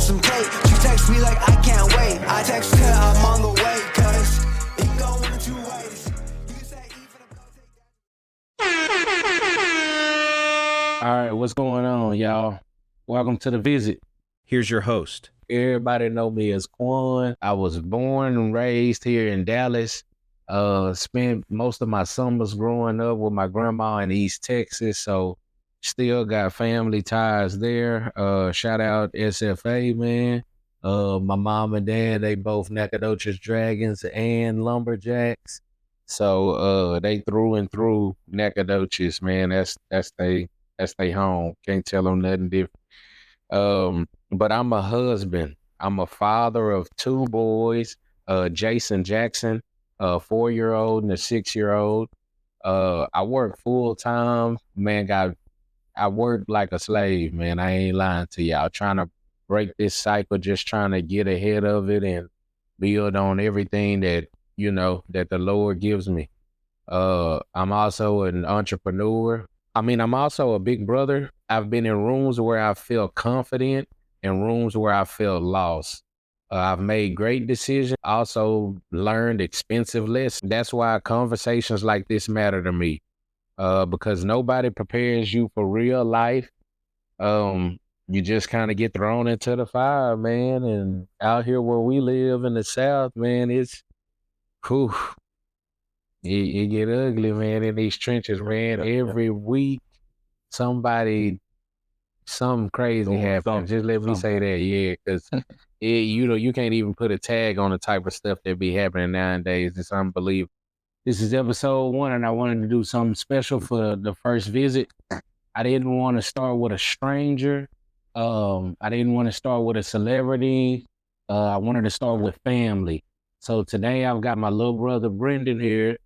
some cake. She text me like I can't wait. I text her I'm on the way, cause it can go one of two ways. You can say even All right, what's going on, y'all? Welcome to the visit. Here's your host. Everybody know me as Quan. I was born and raised here in Dallas. Spent most of my summers growing up with my grandma in East Texas, so still got family ties there. Shout out SFA, man. My mom and dad, they both Nacogdoches Dragons and Lumberjacks. So they through and through Nacogdoches, man. That's they home. Can't tell them nothing different. But I'm a husband. I'm a father of two boys, Jason Jackson, a 4-year-old and a 6-year-old. I work full time, man. I work like a slave, man. I ain't lying to y'all. Trying to break this cycle, just trying to get ahead of it and build on everything that that the Lord gives me. I'm also an entrepreneur. I'm also a big brother. I've been in rooms where I feel confident and rooms where I feel lost. I've made great decisions, also learned expensive lessons. That's why conversations like this matter to me, because nobody prepares you for real life. You just kind of get thrown into the fire, man. And out here where we live in the South, man, it's cool. It get ugly, man, in these trenches, man. Every week, something crazy happens. Just let me say that, yeah, because you can't even put a tag on the type of stuff that be happening nowadays. It's unbelievable. This is episode 1, and I wanted to do something special for the first visit. I didn't want to start with a stranger. I didn't want to start with a celebrity. I wanted to start with family. So today I've got my little brother Brenden here,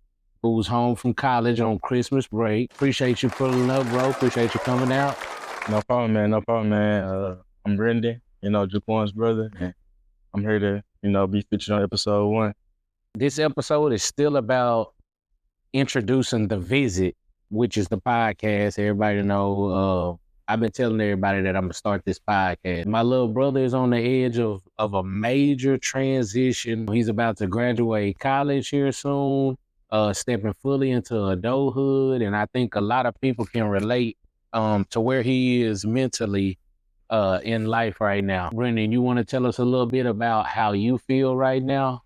who's home from college on Christmas break. Appreciate you pulling up, bro. Appreciate you coming out. No problem, man. I'm Brenden, Jaquan's brother. And I'm here to, be featured on episode 1. This episode is still about introducing the visit, which is the podcast. Everybody know, I've been telling everybody that I'm gonna start this podcast. My little brother is on the edge of a major transition. He's about to graduate college here soon, stepping fully into adulthood. And I think a lot of people can relate to where he is mentally in life right now. Brenden, you want to tell us a little bit about how you feel right now?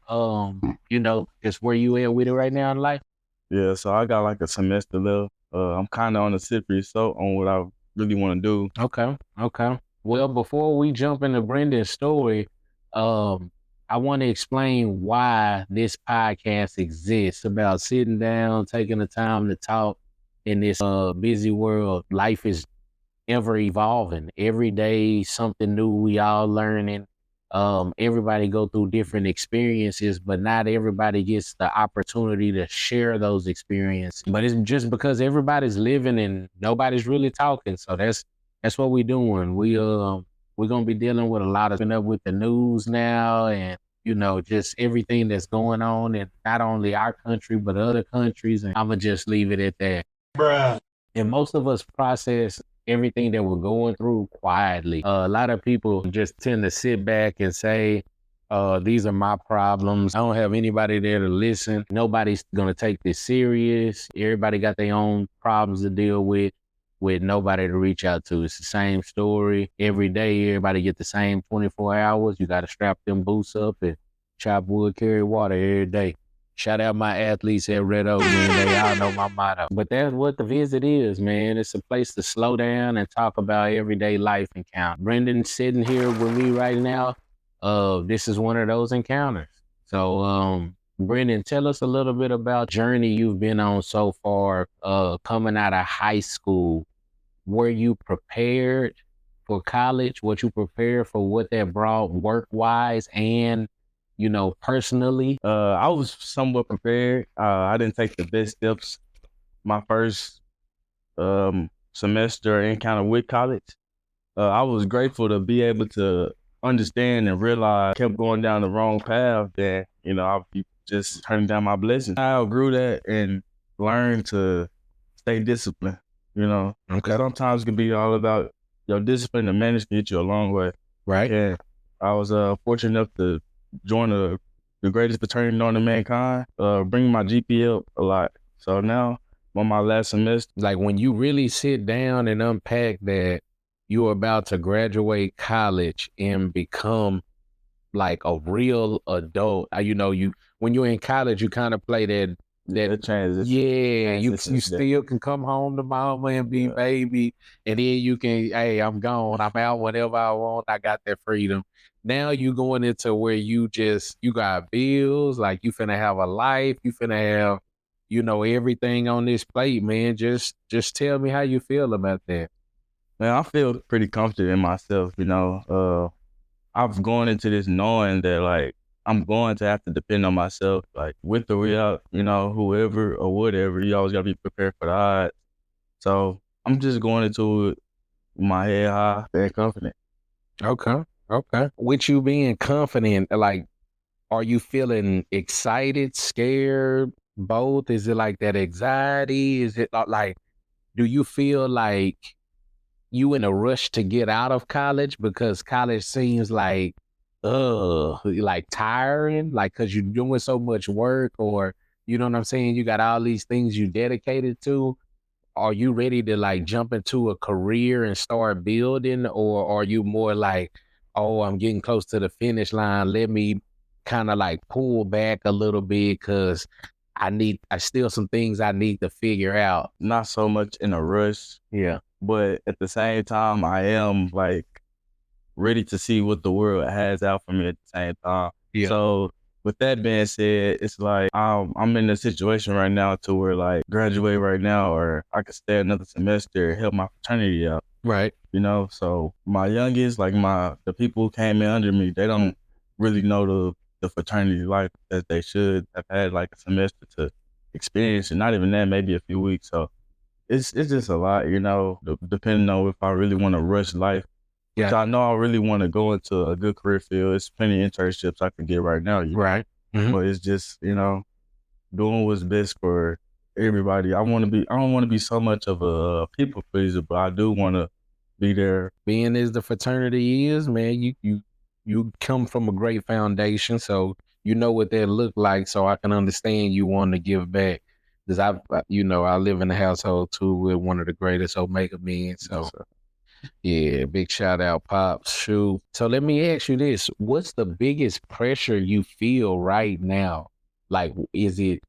Just where you at with it right now in life? Yeah, so I got like a semester left. I'm kind of on the slippery slope on what I really want to do. Okay. Well, before we jump into Brenden's story, I want to explain why this podcast exists, about sitting down, taking the time to talk in this busy world. Life is ever evolving. Every day, something new we all learning. Everybody go through different experiences, but not everybody gets the opportunity to share those experiences. But it's just because everybody's living and nobody's really talking. So that's what we're doing. We're gonna be dealing with a lot of up with the news now, and just everything that's going on in not only our country but other countries. And I'ma just leave it at that. Bruh. And most of us process everything that we're going through quietly. A lot of people just tend to sit back and say, these are my problems. I don't have anybody there to listen. Nobody's gonna take this serious. Everybody got their own problems to deal with nobody to reach out to. It's the same story every day. Everybody get the same 24 hours. You got to strap them boots up and chop wood, carry water every day. Shout out my athletes at Red Oak, man. They all know my motto. But that's what the visit is, man. It's a place to slow down and talk about everyday life encounters. Brenden's sitting here with me right now. This is one of those encounters. So, Brenden, tell us a little bit about the journey you've been on so far, coming out of high school. Were you prepared for college? What you prepared for what that brought work-wise and personally? I was somewhat prepared. I didn't take the best steps my first semester encounter with college. I was grateful to be able to understand and realize I kept going down the wrong path, that I'll be just turning down my blessings. I outgrew that and learned to stay disciplined. Okay. Sometimes it can be all about your discipline, and manage to get you a long way. Right. Yeah. I was fortunate enough to join the greatest fraternity known to mankind, bringing my GPA up a lot. So now I'm on my last semester. Like when you really sit down and unpack that you're about to graduate college and become like a real adult. You know, you when you're in college, you kind of play that transition. yeah, you Transition step. still can come home to mama and be Yeah. baby, and then you can, hey, I'm gone, I'm out whenever I want. I got that freedom. Now you going into where you got bills, like you finna have a life, you finna have, you know, everything on this plate, man. Just tell me how you feel about that. Man, I feel pretty confident in myself, you know. I've gone into this knowing that like I'm going to have to depend on myself, like with or without, you know, whoever or whatever. You always gotta be prepared for the odds. So I'm just going into it with my head high and confident. Okay. Okay. With you being confident, like, are you feeling excited, scared, both? Is it like that anxiety? Is it like, do you feel like you in a rush to get out of college because college seems like tiring, like because you're doing so much work, or you know what I'm saying? You got all these things you dedicated to. Are you ready to like jump into a career and start building, or are you more like, oh, I'm getting close to the finish line, let me kind of like pull back a little bit because I still some things I need to figure out. Not so much in a rush, Yeah. but at the same time, I am like ready to see what the world has out for me at the same time. Yeah. So with that being said, it's like I'm in a situation right now to where like graduate right now, or I could stay another semester, help my fraternity out. Right. You know, so my youngest, like the people who came in under me, they don't really know the fraternity life that they should have had like a semester to experience, and not even that, maybe a few weeks. So it's just a lot, you know, depending on if I really want to rush life. Which Yeah. I know I really want to go into a good career field. It's plenty of internships I can get right now, you know? Right. Mhm. But it's just, you know, doing what's best for everybody. I don't want to be so much of a people pleaser, but I do want to be there. Being as the fraternity is, man, you come from a great foundation, so you know what that look like. So I can understand you wanting to give back, because you know, I live in a household too with one of the greatest Omega men. So yeah, big shout out, Pops. Shoot. So let me ask you this: what's the biggest pressure you feel right now? Like, is it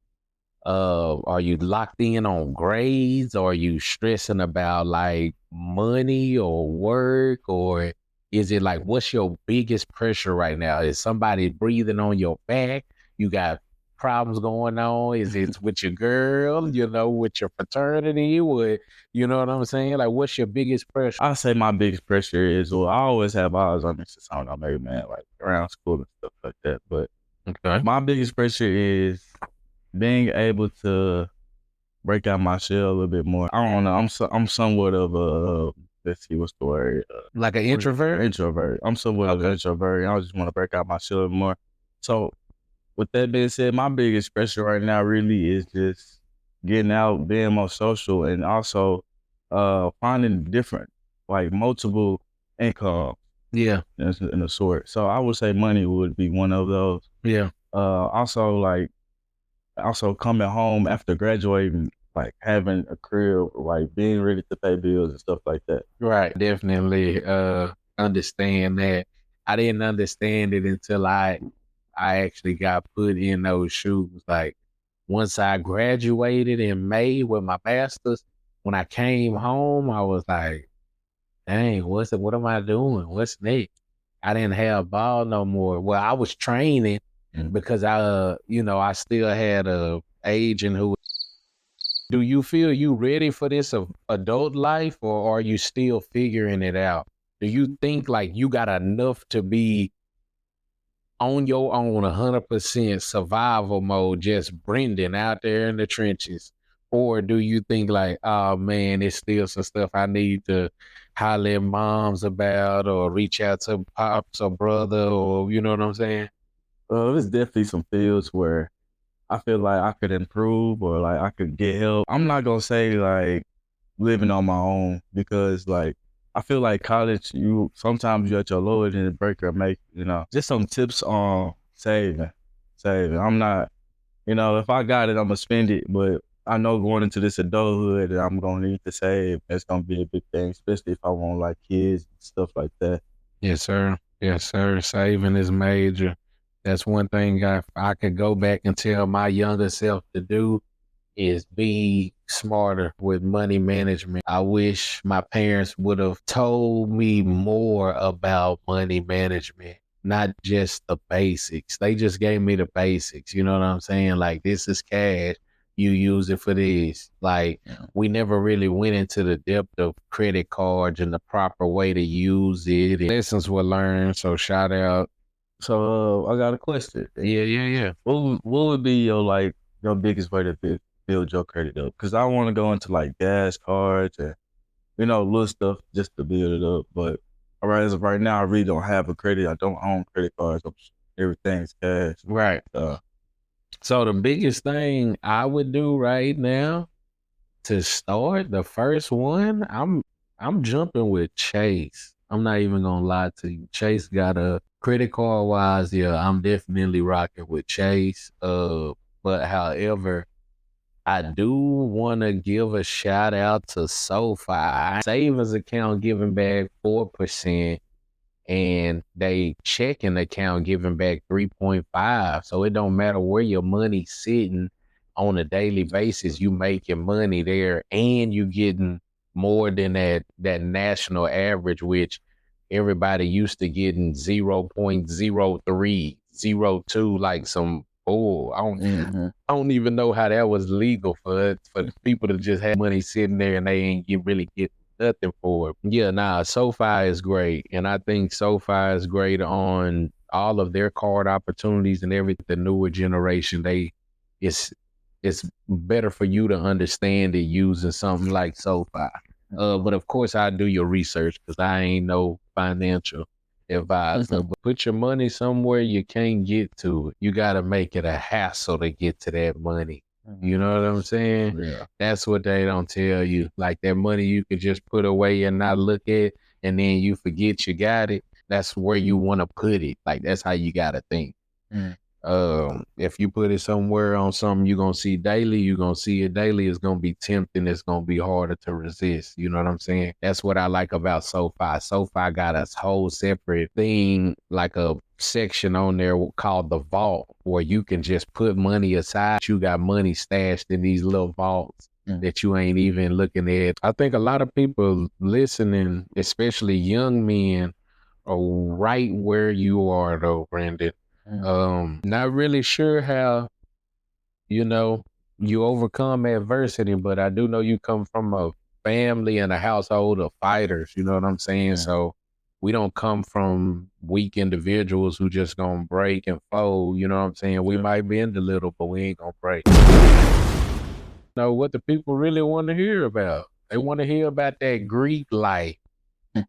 are you locked in on grades? Or are you stressing about like money or work? Or is it like, what's your biggest pressure right now? Is somebody breathing on your back? You got problems going on? Is it with your girl, you know, with your fraternity? With, you know what I'm saying? Like, what's your biggest pressure? I say my biggest pressure is, well, I always have eyes on me since I'm not married, man, like around school and stuff like that. But Okay. my biggest pressure is being able to break out my shell a little bit more. I don't know. I'm somewhat of a let's see what's the word. Like an introvert? Introvert. I'm somewhat of an introvert. I just want to break out my shell a little more. So with that being said, my biggest pressure right now really is just getting out, being more social, and also finding different, like multiple income Yeah. in a sort. So I would say money would be one of those. Yeah. Also coming home after graduating, like having a career, like being ready to pay bills and stuff like that. Right. Definitely understand that. I didn't understand it until I actually got put in those shoes. Like once I graduated in May with my master's, when I came home, I was like, dang, what am I doing? What's next? I didn't have ball no more. Well, I was training because you know, I still had a agent who. Do you feel you ready for this adult life, or are you still figuring it out? Do you think like you got enough to be on your own 100% survival mode, just Brenden out there in the trenches? Or do you think like, oh man, it's still some stuff I need to holler at moms about, or reach out to pops or brother, or you know what I'm saying? There's definitely some fields where I feel like I could improve or like I could get help. I'm not gonna say like living on my own, because like I feel like college, sometimes you're at your lowest and it break or make, just some tips on saving. I'm not, if I got it, I'm gonna spend it, but I know going into this adulthood that I'm gonna need to save. That's gonna be a big thing, especially if I want like kids and stuff like that. Yes, sir. Yes, sir. Saving is major. That's one thing I could go back and tell my younger self to do is be smarter with money management. I wish my parents would have told me more about money management, not just the basics. They just gave me the basics. You know what I'm saying? Like, this is cash. You use it for this. Like, we never really went into the depth of credit cards and the proper way to use it. And lessons were learned. So shout out. So I got a question. Yeah. What would be your biggest way to build your credit up? Because I want to go into like gas cards and little stuff just to build it up. But as of right now, I really don't have a credit. I don't own credit cards. Everything's cash. Right. So the biggest thing I would do right now to start, the first one, I'm jumping with Chase. I'm not even gonna lie to you. Chase got a credit card wise, yeah, I'm definitely rocking with Chase. But however, I do want to give a shout out to SoFi. Savings account giving back 4%, and they checking account giving back 3.5. So it don't matter where your money's sitting on a daily basis, you making money there, and you getting more than that national average, which everybody used to getting 0.03, 0.02, like some bull. I don't even know how that was legal for people to just have money sitting there and they ain't really get nothing for it. Yeah, SoFi is great. And I think SoFi is great on all of their card opportunities and everything. The newer generation, it's better for you to understand it using something like SoFi. But of course, I do your research because I ain't no financial advisor. But put your money somewhere you can't get to it. You got to make it a hassle to get to that money. You know what I'm saying? Yeah. That's what they don't tell you. Like that money you could just put away and not look at, and then you forget you got it. That's where you want to put it. Like, that's how you got to think. If you put it somewhere on something you're going to see daily, it's going to be tempting. It's going to be harder to resist. You know what I'm saying? That's what I like about SoFi. SoFi got a whole separate thing, like a section on there called the vault, where you can just put money aside. You got money stashed in these little vaults that you ain't even looking at. I think a lot of people listening, especially young men, are right where you are though, Brenden. Not really sure how, you overcome adversity, but I do know you come from a family and a household of fighters, you know what I'm saying? So we don't come from weak individuals who just gonna break and fold, you know what I'm saying? We might bend a little, but we ain't gonna break. Know what the people really want to hear about. They want to hear about that Greek life.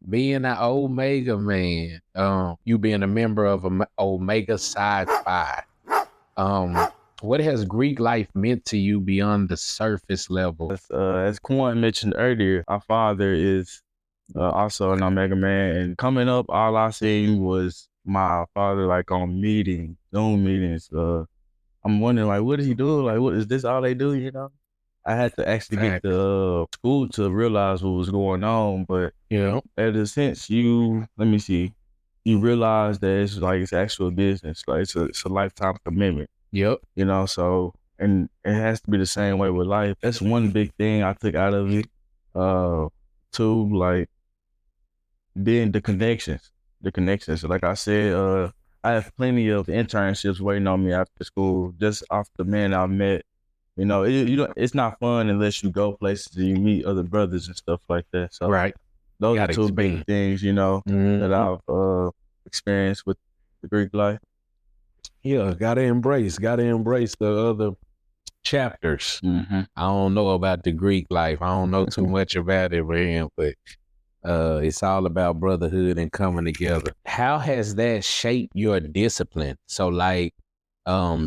Being an Omega man, you being a member of Omega Psi Phi. What has Greek life meant to you beyond the surface level? As Quan mentioned earlier, our father is also an Omega man, and coming up, all I seen was my father like on Zoom meetings. I'm wondering like, what does he do? Like, what is this? All they do? I had to actually get to school to realize what was going on, but at a sense, you realize that it's actual business, like it's a lifetime commitment. Yep. So, and it has to be the same way with life. That's one big thing I took out of it. Two, like being the connections. Like I said, I have plenty of internships waiting on me after school, just off the men I met. It's not fun unless you go places and you meet other brothers and stuff like that. So those are two big things, that I've experienced with the Greek life. Yeah, gotta embrace the other chapters. I don't know about the Greek life. I don't know too much about it, man, but it's all about brotherhood and coming together. How has that shaped your discipline? So like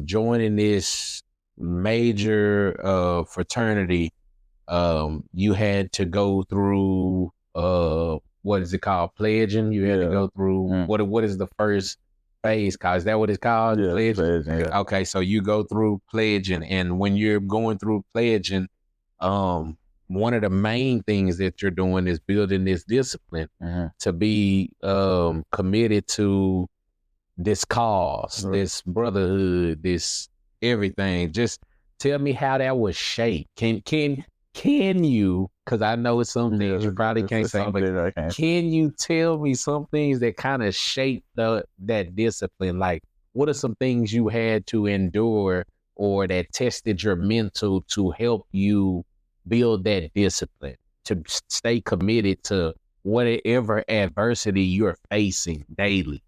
joining this major fraternity, you had to go through what is it called? Pledging. You had to Yeah. go through what is the first phase called? Is that what it's called? Yeah, Pledging. pledging, yeah. Okay, so you go through pledging, and when you're going through pledging, one of the main things that you're doing is building this discipline to be committed to this cause, this brotherhood, this everything. Just tell me how that was shaped. Can you? Because I know it's some things you probably can't say, but can you tell me some things that kind of shaped that discipline? Like, what are some things you had to endure or that tested your mental to help you build that discipline to stay committed to whatever adversity you're facing daily?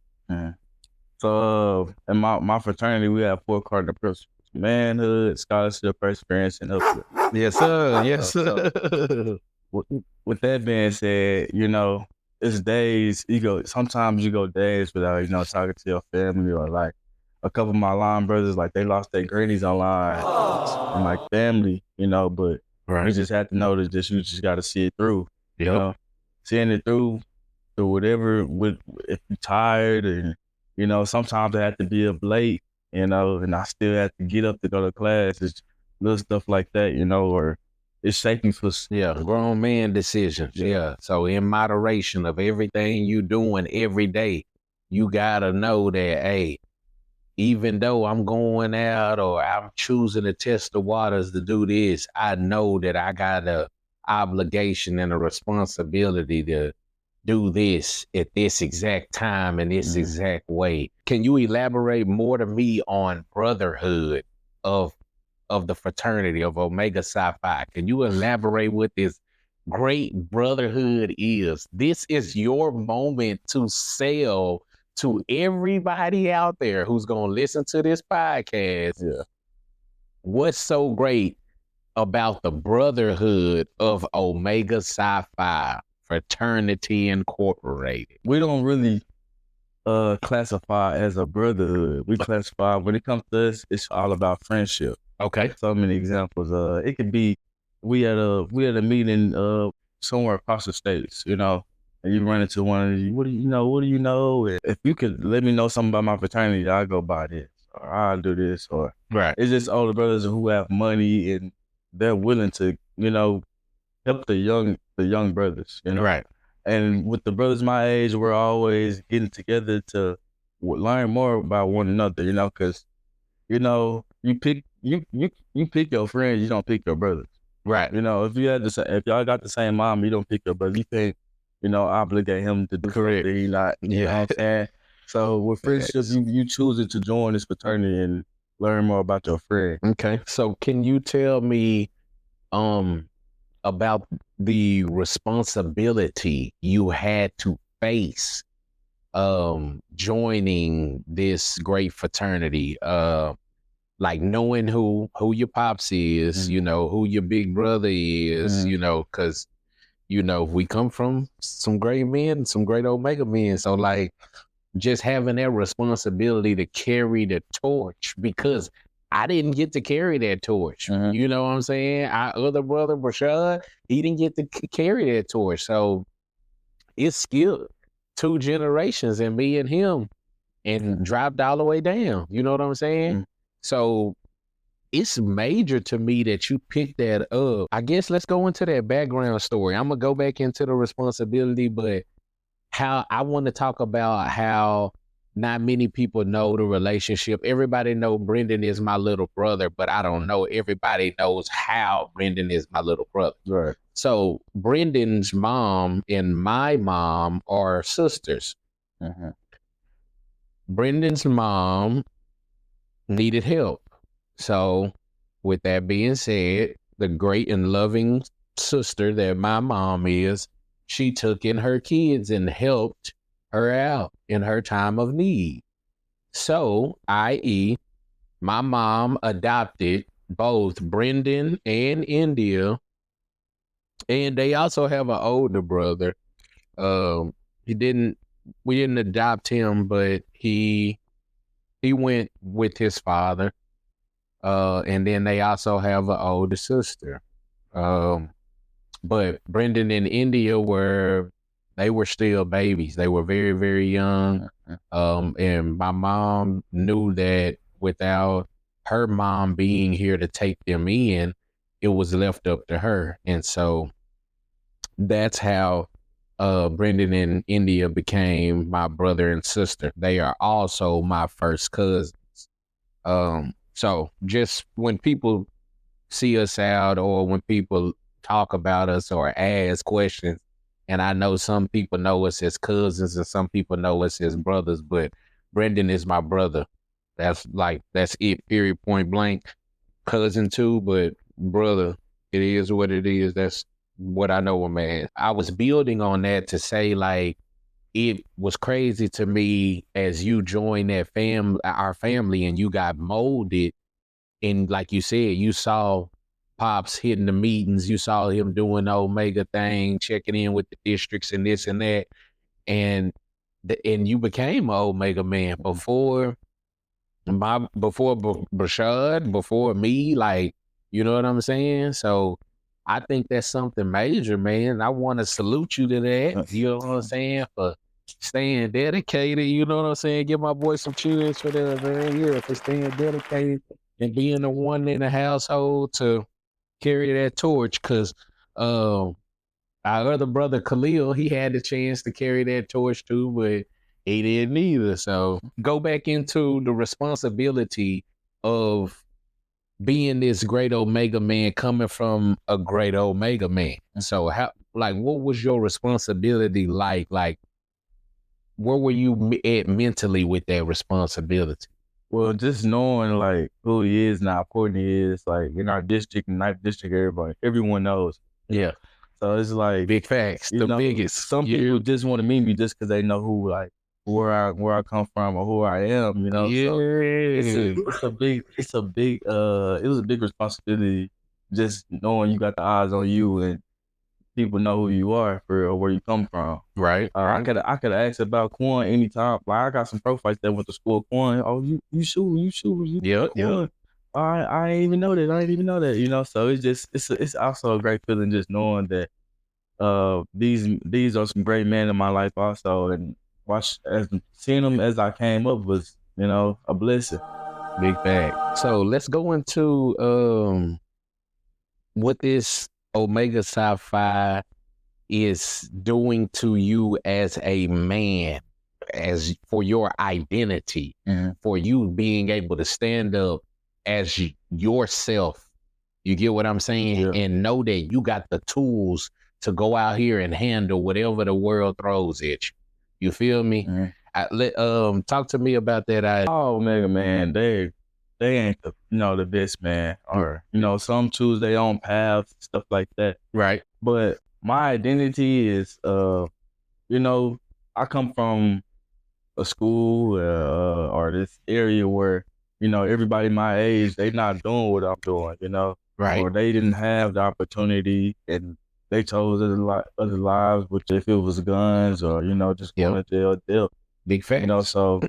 So in my fraternity, we have 4 cardinal principles: manhood, scholarship, perseverance, and uplift. Yes, sir. Yes, sir. So, with that being said, it's days sometimes you go days without, talking to your family, or like a couple of my line brothers, like they lost their grannies online and like family, but you just have to know that you just got to see it through, seeing it through whatever, if you're tired, and, sometimes I have to be up late, and I still have to get up to go to class. It's little stuff like that, or it's shaking for grown man decisions. Yeah. So in moderation of everything you doing every day, you gotta know that, hey, even though I'm going out or I'm choosing to test the waters to do this, I know that I got a obligation and a responsibility to do this at this exact time and this exact way. Can you elaborate more to me on brotherhood of the fraternity of Omega Psi Phi? Can you elaborate what this great brotherhood is? This is your moment to sell to everybody out there who's going to listen to this podcast. What's so great about the brotherhood of Omega Psi Phi Fraternity Incorporated? We don't really classify as a brotherhood. We classify, when it comes to us, it's all about friendship. Okay. So many examples. It could be we had a meeting somewhere across the states, and you run into one of these, what do you know? And if you could let me know something about my fraternity, I'll go buy this, or I'll do this, or it's just older brothers who have money and they're willing to, help the young brothers, And with the brothers my age, we're always getting together to learn more about one another, because you pick your friends, you don't pick your brothers. Right. If y'all got the same mom, you don't pick your brother. You can't, obligate him to do correct. Something. You know what I'm saying? So with friendship, you choosing to join this fraternity and learn more about your friend. Okay. So can you tell me about the responsibility you had to face joining this great fraternity? Like knowing who your pops is, who your big brother is, because we come from some great men, some great Omega men. So like just having that responsibility to carry the torch, because I didn't get to carry that torch. You know what I'm saying? Our other brother, Brashad, he didn't get to carry that torch. So it's skilled 2 generations and me and him and dropped all the way down. You know what I'm saying? So it's major to me that you picked that up. I guess let's go into that background story. I'm going to go back into the responsibility, but how I want to talk about how not many people know the relationship. Everybody know Brenden is my little brother, but I don't know everybody knows how Brenden is my little brother. Right. So Brenden's mom and my mom are sisters. Brenden's mom needed help. So with that being said, the great and loving sister that my mom is, she took in her kids and helped her out in her time of need. So, i.e., my mom adopted both Brenden and India, and they also have an older brother. We didn't adopt him, but he went with his father. And then they also have an older sister. But Brenden and India were They were still babies. They were very, very young. And my mom knew that without her mom being here to take them in, it was left up to her. And so that's how Brenden and India became my brother and sister. They are also my first cousins. So just when people see us out or when people talk about us or ask questions, and I know some people know us as cousins and some people know us as brothers, but Brenden is my brother. That's it, period, point blank. Cousin too, but brother, it is what it is. That's what I know him as. I was building on that to say, like, it was crazy to me as you joined our family, and you got molded. And like you said, you saw Pops hitting the meetings, you saw him doing the Omega thing, checking in with the districts and this and that. And you became an Omega man before Brashad, before me, like, you know what I'm saying? So I think that's something major, man. I want to salute you to that. You know what I'm saying? For staying dedicated, you know what I'm saying? Give my boy some cheers for that, man. Yeah, for staying dedicated and being the one in the household to carry that torch. Cause our other brother Khalil, he had the chance to carry that torch too, but he didn't either. So go back into the responsibility of being this great Omega man coming from a great Omega man. So what was your responsibility like? Like, where were you at mentally with that responsibility? Well, just knowing like who he is and how important he is, like in our district, ninth district, everyone knows. Yeah. So it's like big facts, the biggest. Some people just want to meet me just because they know where I come from or who I am, you know. Yeah. So it was a big responsibility just knowing you got the eyes on you and people know who you are for real, where you come from. Right. I could ask about Quan anytime. Like I got some pro fights that went to school. Quan, oh you shoot. Yeah. I didn't even know that. You know, so it's also a great feeling just knowing that these are some great men in my life also, and seeing them as I came up was, you know, a blessing. Big fact. So let's go into what this Omega Psi is doing to you as a man, as for your identity, for you being able to stand up as yourself. You get what I'm saying? Yeah. And know that you got the tools to go out here and handle whatever the world throws at you. You feel me? Talk to me about that. Oh, Omega man, they ain't the best man, or some choose their own paths, stuff like that. Right. But my identity is, I come from a school or this area where everybody my age, they not doing what I'm doing, Right. Or they didn't have the opportunity and they chose other lives, which if it was guns or just going to jail. Big fact. So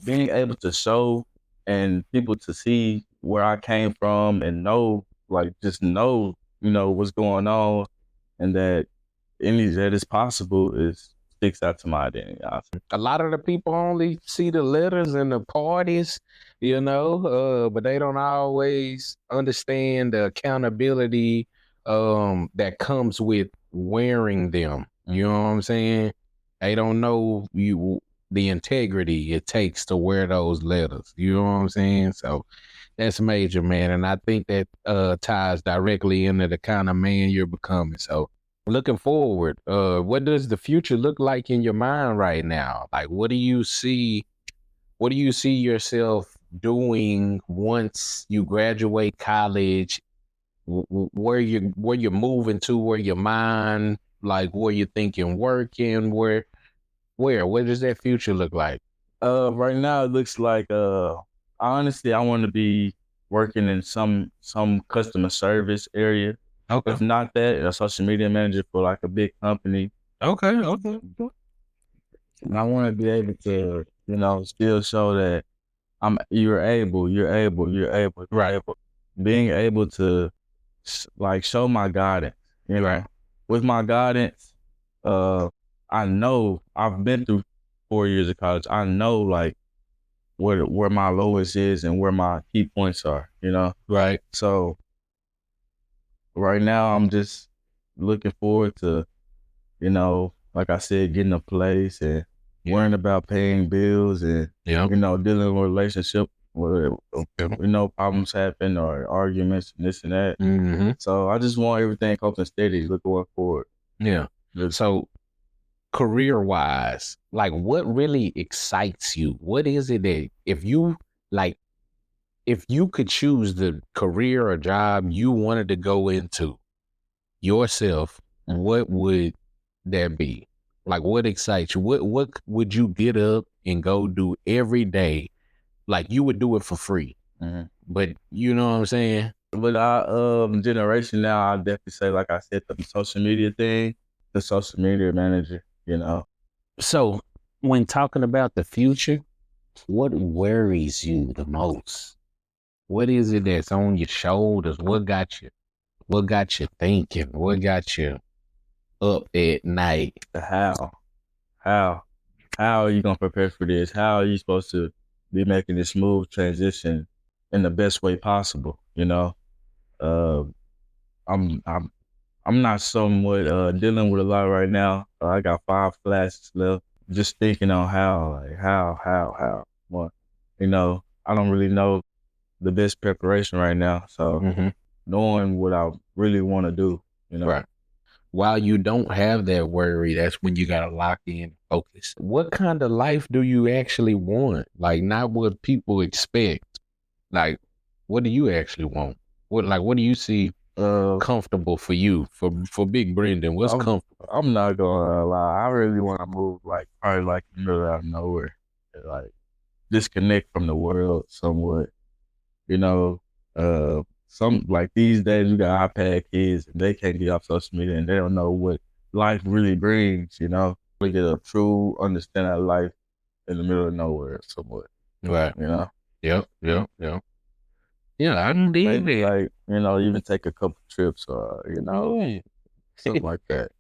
being able to show and people to see where I came from and know what's going on and that it's possible sticks out to my identity. A lot of the people only see the letters and the parties, but they don't always understand the accountability that comes with wearing them. You know what I'm saying? They don't know the integrity it takes to wear those letters. You know what I'm saying? So that's major, man. And I think that ties directly into the kind of man you're becoming. So looking forward, what does the future look like in your mind right now? Like, what do you see yourself doing once you graduate college? Where you're moving to, where your mind, like where you're thinking working, where does that future look like? Right now it looks like honestly I want to be working in some customer service area. Okay. If not that, a social media manager for like a big company. Okay. And I want to be able to, still show that you're able. Right. Being able to show my guidance, Right. With my guidance, I know I've been through 4 years of college. I know like where my lowest is and where my key points are, you know? Right. So right now I'm just looking forward to, you know, like I said, getting a place and worrying about paying bills and, Yeah. you know, dealing with relationship where, you know, problems happen or arguments and this and that. Mm-hmm. So I just want everything open steady going forward. Yeah. So career wise, like what really excites you? What is it that if you could choose the career or job you wanted to go into yourself, what would that be? Like what excites you? What would you get up and go do every day? Like you would do it for free. Mm-hmm. But you know what I'm saying? But our generation now, I definitely say, like I said, the social media thing, the social media manager, you know. So when talking about the future, what worries you the most? What is it that's on your shoulders? What got you thinking? What got you up at night? How are you gonna prepare for this? How are you supposed to be making this smooth transition in the best way possible? You know, I'm not somewhat dealing with a lot right now. I got 5 classes left. Just thinking on how. Well, you know, I don't really know the best preparation right now. So knowing what I really want to do, you know. Right. While you don't have that worry, that's when you gotta lock in, focus. What kind of life do you actually want? Like not what people expect. Like, what do you actually want? What do you see comfortable for you, for Big Brenden? What's comfortable? I'm not gonna lie. I really want to move probably like in the middle out of nowhere, like disconnect from the world somewhat. You know, some like these days you got iPad kids and they can't get off social media and they don't know what life really brings. You know, we get a true understanding of life in the middle of nowhere somewhat. Right. You know. Yep. Yeah, I can dig it. Like, you know, even take a couple trips or, you know, something like that.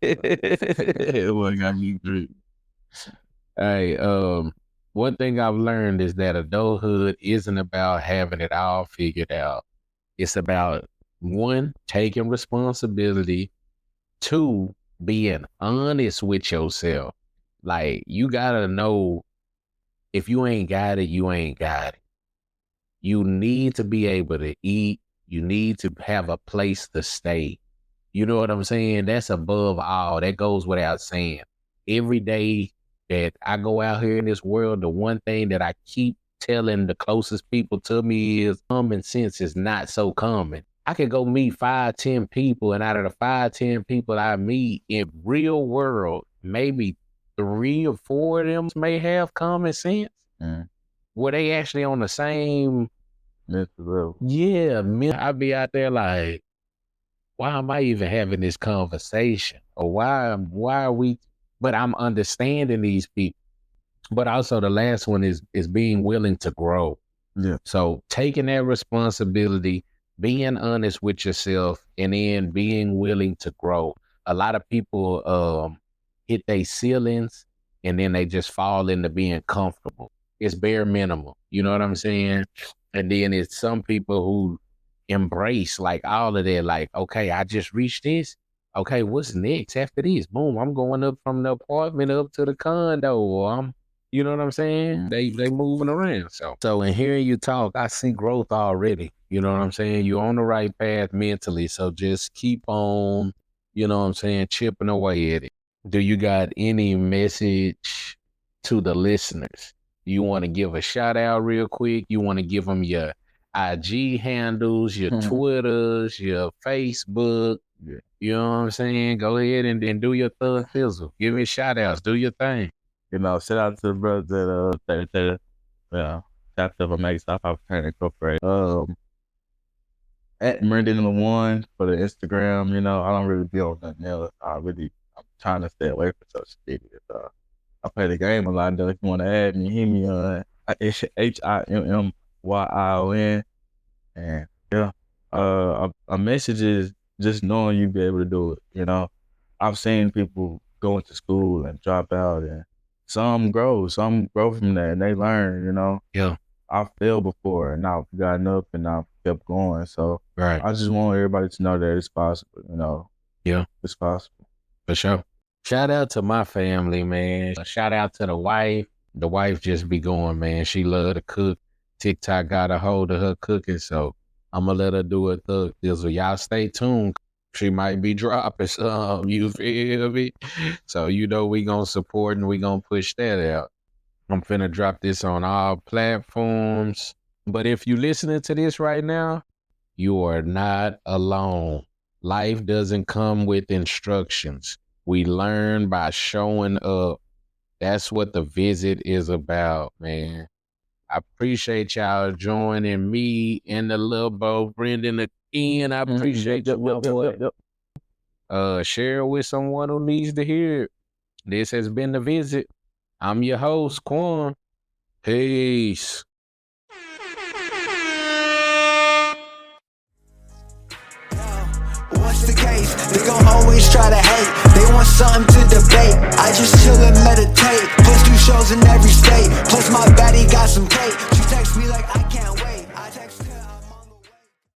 What got me through? Hey, one thing I've learned is that adulthood isn't about having it all figured out. It's about 1, taking responsibility, 2, being honest with yourself. Like you gotta know if you ain't got it, you ain't got it. You need to be able to eat. You need to have a place to stay. You know what I'm saying? That's above all. That goes without saying. Every day that I go out here in this world, the one thing that I keep telling the closest people to me is common sense is not so common. I could go meet 5, 10 people, and out of the 5, 10 people I meet in real world, maybe 3 or 4 of them may have common sense. Were they actually on the same mental level? Yeah, I'd be out there like, why am I even having this conversation? Or why are we? But I'm understanding these people. But also the last one is being willing to grow. Yeah. So taking that responsibility, being honest with yourself, and then being willing to grow. A lot of people hit their ceilings and then they just fall into being comfortable. It's bare minimum. You know what I'm saying? And then it's some people who embrace like all of that, like, okay, I just reached this. Okay, what's next after this? Boom, I'm going up from the apartment up to the condo, or you know what I'm saying? They moving around. So in hearing you talk, I see growth already. You know what I'm saying? You're on the right path mentally. So just keep on, you know what I'm saying, chipping away at it. Do you got any message to the listeners? You want to give a shout out real quick? You want to give them your IG handles, your Twitters, your Facebook? Yeah. You know what I'm saying? Go ahead and do your thug fizzle. Give me shout outs. Do your thing. You know, shout out to the brothers that chapter of Omega South African Incorporated. At Brenden #1 for the Instagram. You know, I don't really be on nothing else. I'm trying to stay away from social media. I play the game a lot though. If you want to add me, hit me on HIMMYION. And yeah, a message is just knowing you be able to do it. You know, I've seen people going to school and drop out, and some grow from that, and they learn. You know, Yeah. I failed before, and I've gotten up, and I've kept going. So Right. I just want everybody to know that it's possible. You know, Yeah. it's possible. For sure. Shout out to my family, man. Shout out to the wife. The wife just be going, man. She love to cook. TikTok got a hold of her cooking, so I'm gonna let her do it. So y'all stay tuned. She might be dropping some, you feel me? So you know we gonna support and we gonna push that out. I'm finna drop this on all platforms. But if you listening to this right now, you are not alone. Life doesn't come with instructions. We learn by showing up. That's what the visit is about, man. I appreciate y'all joining me and the little boy Brenden again. I appreciate you, my boy. Share it with someone who needs to hear it. This has been The Visit. I'm your host, Quan. Peace. What's the case? They gon' always try to hate. They want something to debate. I just chill and meditate. Plus 2 shows in every state. Plus my baddie got some tape. She texts me like I